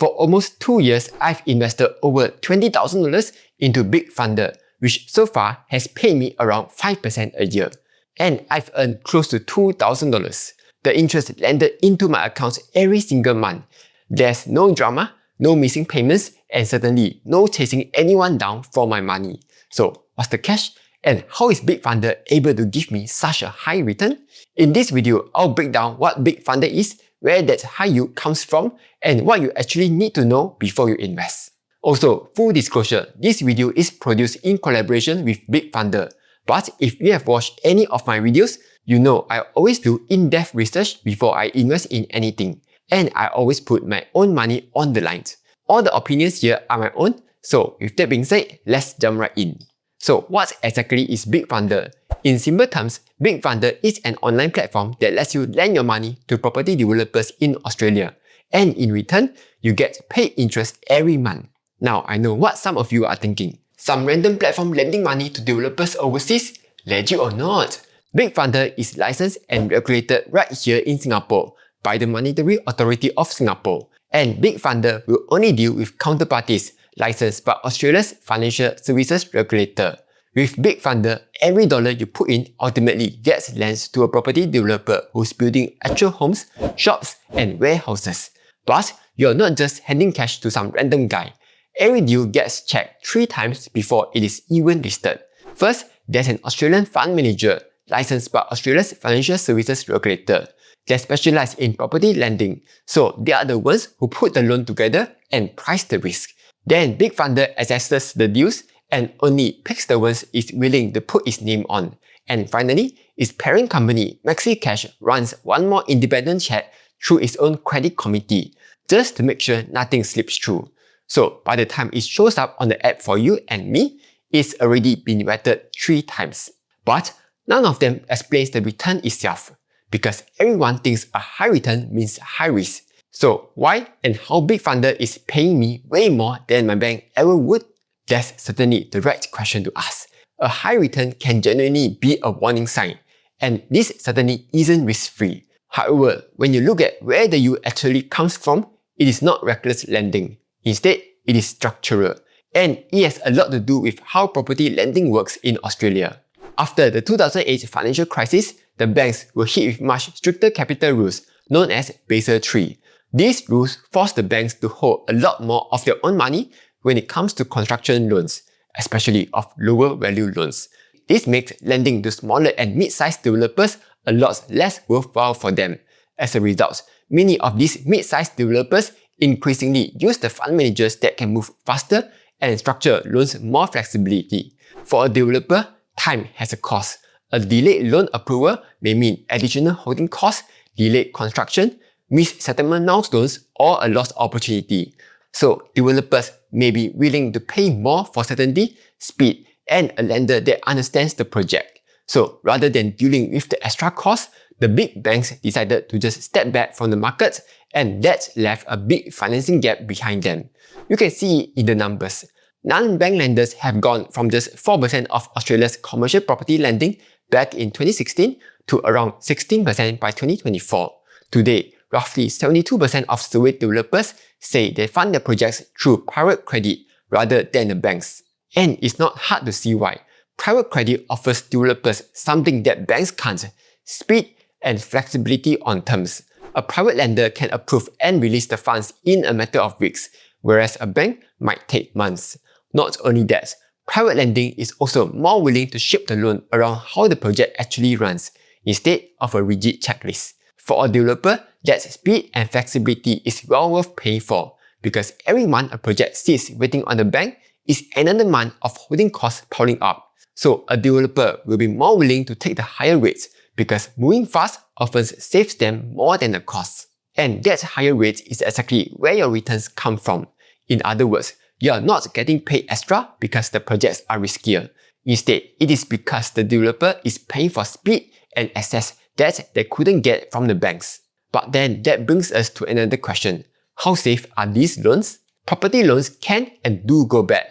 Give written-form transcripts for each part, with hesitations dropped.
For almost 2 years, I've invested over $20,000 into BigFundr, which so far has paid me around 5% a year. And I've earned close to $2,000. The interest landed into my accounts every single month. There's no drama, no missing payments, and certainly no chasing anyone down for my money. So what's the catch? And how is BigFundr able to give me such a high return? In this video, I'll break down what BigFundr is, where that high yield comes from, and what you actually need to know before you invest. Also, full disclosure, this video is produced in collaboration with BigFundr. But if you have watched any of my videos, you know I always do in-depth research before I invest in anything. And I always put my own money on the line. All the opinions here are my own, so with that being said, let's jump right in. So what exactly is BigFundr? In simple terms, BigFundr is an online platform that lets you lend your money to property developers in Australia. And in return, you get paid interest every month. Now I know what some of you are thinking. Some random platform lending money to developers overseas? Legit or not? BigFundr is licensed and regulated right here in Singapore by the Monetary Authority of Singapore. And BigFundr will only deal with counterparties licensed by Australia's Financial Services Regulator. With BigFundr, every dollar you put in ultimately gets lent to a property developer who's building actual homes, shops, and warehouses. But you're not just handing cash to some random guy. Every deal gets checked 3 times before it is even listed. First, there's an Australian fund manager licensed by Australia's Financial Services Regulator. They specialize in property lending, so they are the ones who put the loan together and price the risk. Then BigFundr assesses the deals and only picks the ones it's willing to put its name on. And finally, its parent company MaxiCash runs one more independent check through its own credit committee, just to make sure nothing slips through. So by the time it shows up on the app for you and me, it's already been vetted 3 times. But none of them explains the return itself, because everyone thinks a high return means high risk. So why and how BigFundr is paying me way more than my bank ever would? That's certainly the right question to ask. A high return can genuinely be a warning sign, and this certainly isn't risk-free. However, when you look at where the yield actually comes from, it is not reckless lending. Instead, it is structural, and it has a lot to do with how property lending works in Australia. After the 2008 financial crisis, the banks were hit with much stricter capital rules known as Basel III. These rules forced the banks to hold a lot more of their own money when it comes to construction loans, especially of lower value loans. This makes lending to smaller and mid-sized developers a lot less worthwhile for them. As a result, many of these mid-sized developers increasingly use the fund managers that can move faster and structure loans more flexibility. For a developer, time has a cost. A delayed loan approval may mean additional holding costs, delayed construction, missed settlement milestones, or a lost opportunity. So developers may be willing to pay more for certainty, speed, and a lender that understands the project. So rather than dealing with the extra costs, the big banks decided to just step back from the market, and that left a big financing gap behind them. You can see it in the numbers. Non-bank lenders have gone from just 4% of Australia's commercial property lending back in 2016 to around 16% by 2024. Today, roughly 72% of surveyed developers say they fund their projects through private credit rather than the banks. And it's not hard to see why. Private credit offers developers something that banks can't: speed and flexibility on terms. A private lender can approve and release the funds in a matter of weeks, whereas a bank might take months. Not only that, private lending is also more willing to shape the loan around how the project actually runs, instead of a rigid checklist. For a developer, that speed and flexibility is well worth paying for, because every month a project sits waiting on the bank is another month of holding costs piling up. So a developer will be more willing to take the higher rates, because moving fast often saves them more than the costs. And that higher rate is exactly where your returns come from. In other words, you are not getting paid extra because the projects are riskier. Instead, it is because the developer is paying for speed and access that they couldn't get from the banks. But then that brings us to another question. How safe are these loans? Property loans can and do go bad.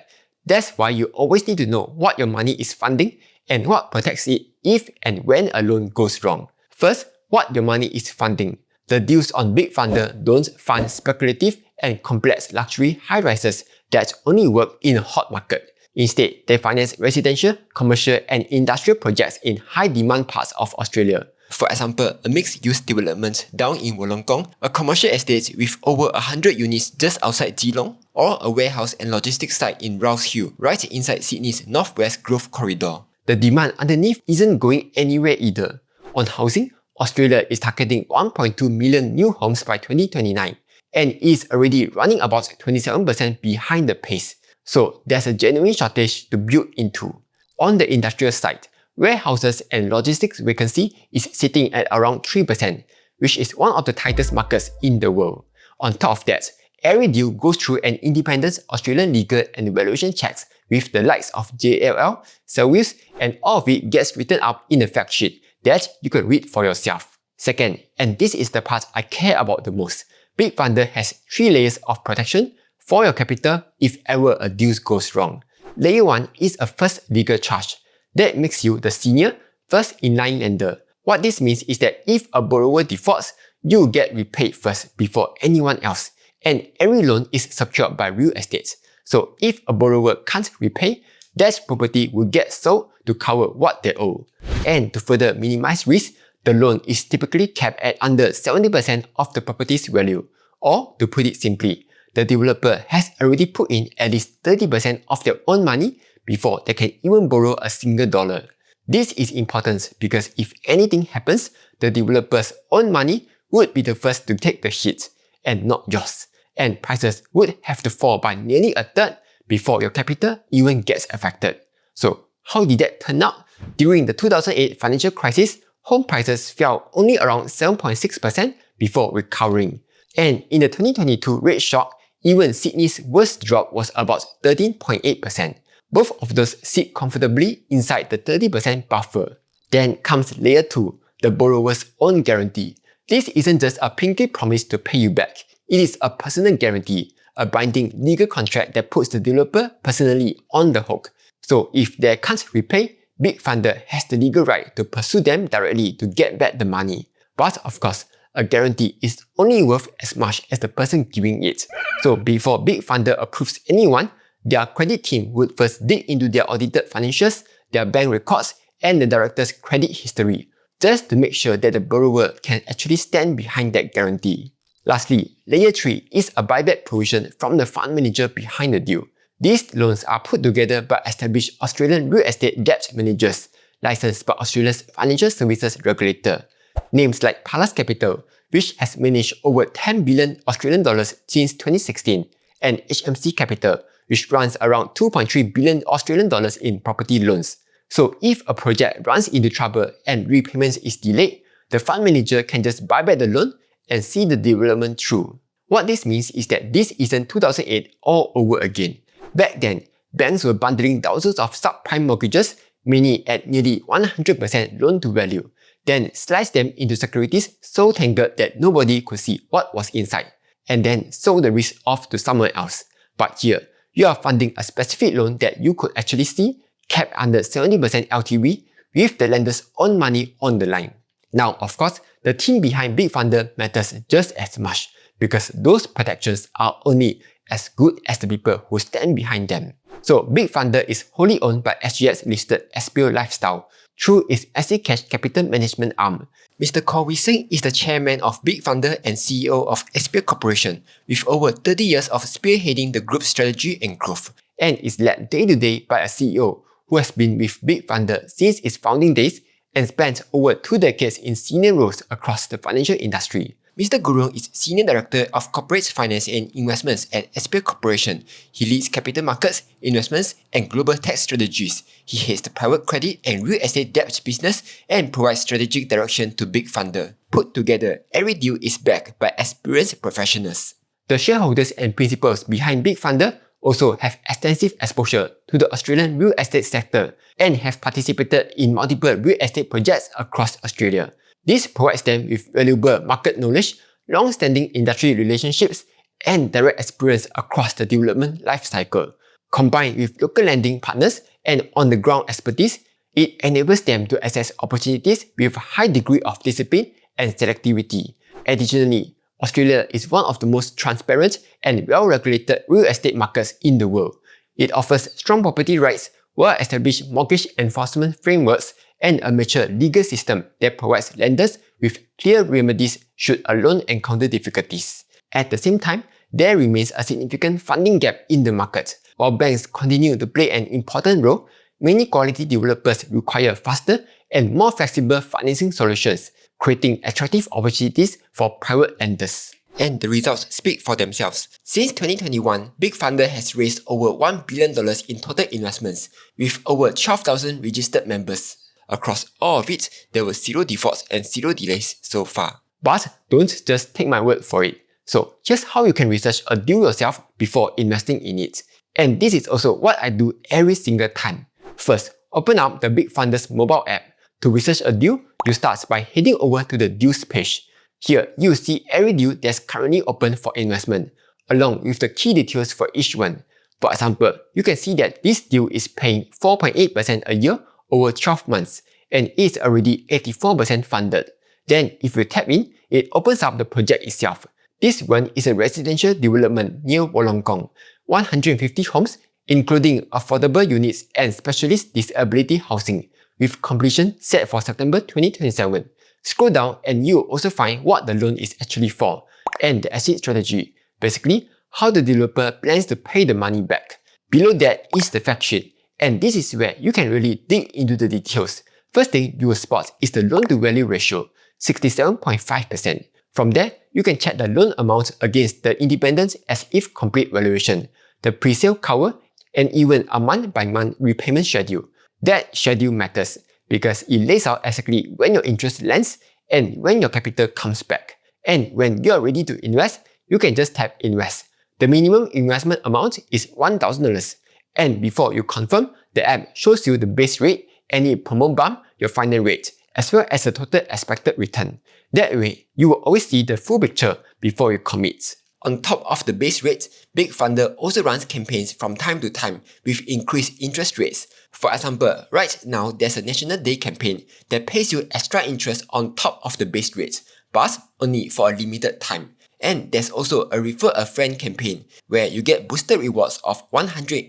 That's why you always need to know what your money is funding and what protects it if and when a loan goes wrong. First, what your money is funding. The deals on BigFundr don't fund speculative and complex luxury high-rises that only work in a hot market. Instead, they finance residential, commercial and industrial projects in high-demand parts of Australia. For example, a mixed-use development down in Wollongong, a commercial estate with over 100 units just outside Geelong, or a warehouse and logistics site in Rouse Hill, right inside Sydney's Northwest Growth Corridor. The demand underneath isn't going anywhere either. On housing, Australia is targeting 1.2 million new homes by 2029 and is already running about 27% behind the pace. So there's a genuine shortage to build into. On the industrial side, warehouses and logistics vacancy is sitting at around 3%, which is one of the tightest markets in the world. On top of that, every deal goes through an independent Australian legal and valuation checks with the likes of JLL, Service, and all of it gets written up in a fact sheet that you can read for yourself. Second, and this is the part I care about the most, BigFundr has 3 layers of protection for your capital if ever a deal goes wrong. Layer 1 is a first legal charge. That makes you the senior, first in-line lender. What this means is that if a borrower defaults, you get repaid first before anyone else. And every loan is secured by real estate. So if a borrower can't repay, that property will get sold to cover what they owe. And to further minimize risk, the loan is typically capped at under 70% of the property's value. Or to put it simply, the developer has already put in at least 30% of their own money before they can even borrow a single dollar. This is important because if anything happens, the developer's own money would be the first to take the hit, and not yours. And prices would have to fall by nearly a third before your capital even gets affected. So how did that turn out? During the 2008 financial crisis, home prices fell only around 7.6% before recovering. And in the 2022 rate shock, even Sydney's worst drop was about 13.8%. Both of those sit comfortably inside the 30% buffer. Then comes layer 2, the borrower's own guarantee. This isn't just a pinky promise to pay you back. It is a personal guarantee, a binding legal contract that puts the developer personally on the hook. So if they can't repay, BigFundr has the legal right to pursue them directly to get back the money. But of course, a guarantee is only worth as much as the person giving it. So before BigFundr approves anyone, their credit team would first dig into their audited financials, their bank records, and the director's credit history, just to make sure that the borrower can actually stand behind that guarantee. Lastly, layer 3 is a buyback provision from the fund manager behind the deal. These loans are put together by established Australian real estate debt managers, licensed by Australia's financial services regulator. Names like Palace Capital, which has managed over 10 billion Australian dollars since 2016, and HMC Capital, which runs around 2.3 billion Australian dollars in property loans. So if a project runs into trouble and repayment is delayed, the fund manager can just buy back the loan and see the development through. What this means is that this isn't 2008 all over again. Back then, banks were bundling thousands of subprime mortgages, many at nearly 100% loan to value, then slice them into securities so tangled that nobody could see what was inside, and then sold the risk off to someone else. But here, you are funding a specific loan that you could actually see, capped under 70% LTV, with the lender's own money on the line. Now, of course, the team behind BigFundr matters just as much, because those protections are only as good as the people who stand behind them. So BigFundr is wholly owned by SGX-listed SPO Lifestyle through its SC Cash Capital Management arm. Mr. Corey Singh is the chairman of BigFundr and CEO of SPO Corporation, with over 30 years of spearheading the group's strategy and growth, and is led day-to-day by a CEO who has been with BigFundr since its founding days and spent over 2 decades in senior roles across the financial industry. Mr. Gurung is Senior Director of Corporate Finance and Investments at SPO Corporation. He leads capital markets, investments, and global tax strategies. He heads the private credit and real estate debt business and provides strategic direction to BigFundr. Put together, every deal is backed by experienced professionals. The shareholders and principals behind BigFundr also have extensive exposure to the Australian real estate sector and have participated in multiple real estate projects across Australia. This provides them with valuable market knowledge, long-standing industry relationships, and direct experience across the development lifecycle. Combined with local lending partners and on-the-ground expertise, it enables them to assess opportunities with a high degree of discipline and selectivity. Additionally, Australia is one of the most transparent and well-regulated real estate markets in the world. It offers strong property rights, well-established mortgage enforcement frameworks, and a mature legal system that provides lenders with clear remedies should a loan encounter difficulties. At the same time, there remains a significant funding gap in the market. While banks continue to play an important role, many quality developers require faster and more flexible financing solutions, creating attractive opportunities for private lenders. And the results speak for themselves. Since 2021, BigFundr has raised over $1 billion in total investments, with over 12,000 registered members. Across all of it, there were 0 defaults and 0 delays so far. But don't just take my word for it. So here's how you can research a deal yourself before investing in it. And this is also what I do every single time. First, open up the BigFundr's mobile app. To research a deal, you start by heading over to the deals page. Here, you will see every deal that's currently open for investment, along with the key details for each one. For example, you can see that this deal is paying 4.8% a year over 12 months, and is already 84% funded. Then, if you tap in, it opens up the project itself. This one is a residential development near Wollongong, 150 homes, including affordable units and specialist disability housing, with completion set for September 2027. Scroll down and you'll also find what the loan is actually for, and the exit strategy, basically how the developer plans to pay the money back. Below that is the fact sheet, and this is where you can really dig into the details. First thing you will spot is the loan to value ratio, 67.5%. From there, you can check the loan amount against the independent as if complete valuation, the pre-sale cover, and even a month-by-month repayment schedule. That schedule matters because it lays out exactly when your interest lands and when your capital comes back. And when you are ready to invest, you can just tap invest. The minimum investment amount is $1,000. And before you confirm, the app shows you the base rate and it promo bump your final rate, as well as the total expected return. That way, you will always see the full picture before you commit. On top of the base rate, BigFundr also runs campaigns from time to time with increased interest rates. For example, right now there's a National Day campaign that pays you extra interest on top of the base rate, but only for a limited time. And there's also a Refer a Friend campaign where you get boosted rewards of $108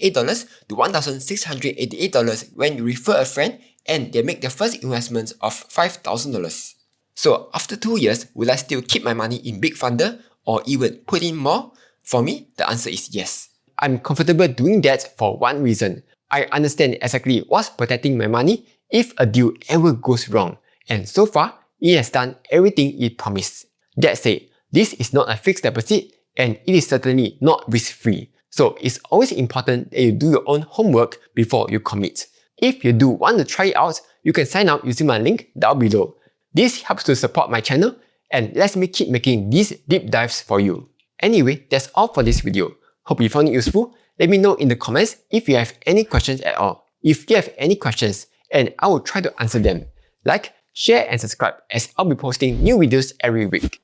to $1,688 when you refer a friend and they make their first investment of $5,000. So after 2 years, will I still keep my money in BigFundr or even put in more? For me, the answer is yes. I'm comfortable doing that for one reason. I understand exactly what's protecting my money if a deal ever goes wrong, and so far, it has done everything it promised. That said, this is not a fixed deposit and it is certainly not risk-free. So it's always important that you do your own homework before you commit. If you do want to try it out, you can sign up using my link down below. This helps to support my channel and lets me keep making these deep dives for you. Anyway, that's all for this video. Hope you found it useful. Let me know in the comments if you have any questions at all. If you have any questions, and I will try to answer them. Like, share and subscribe as I'll be posting new videos every week.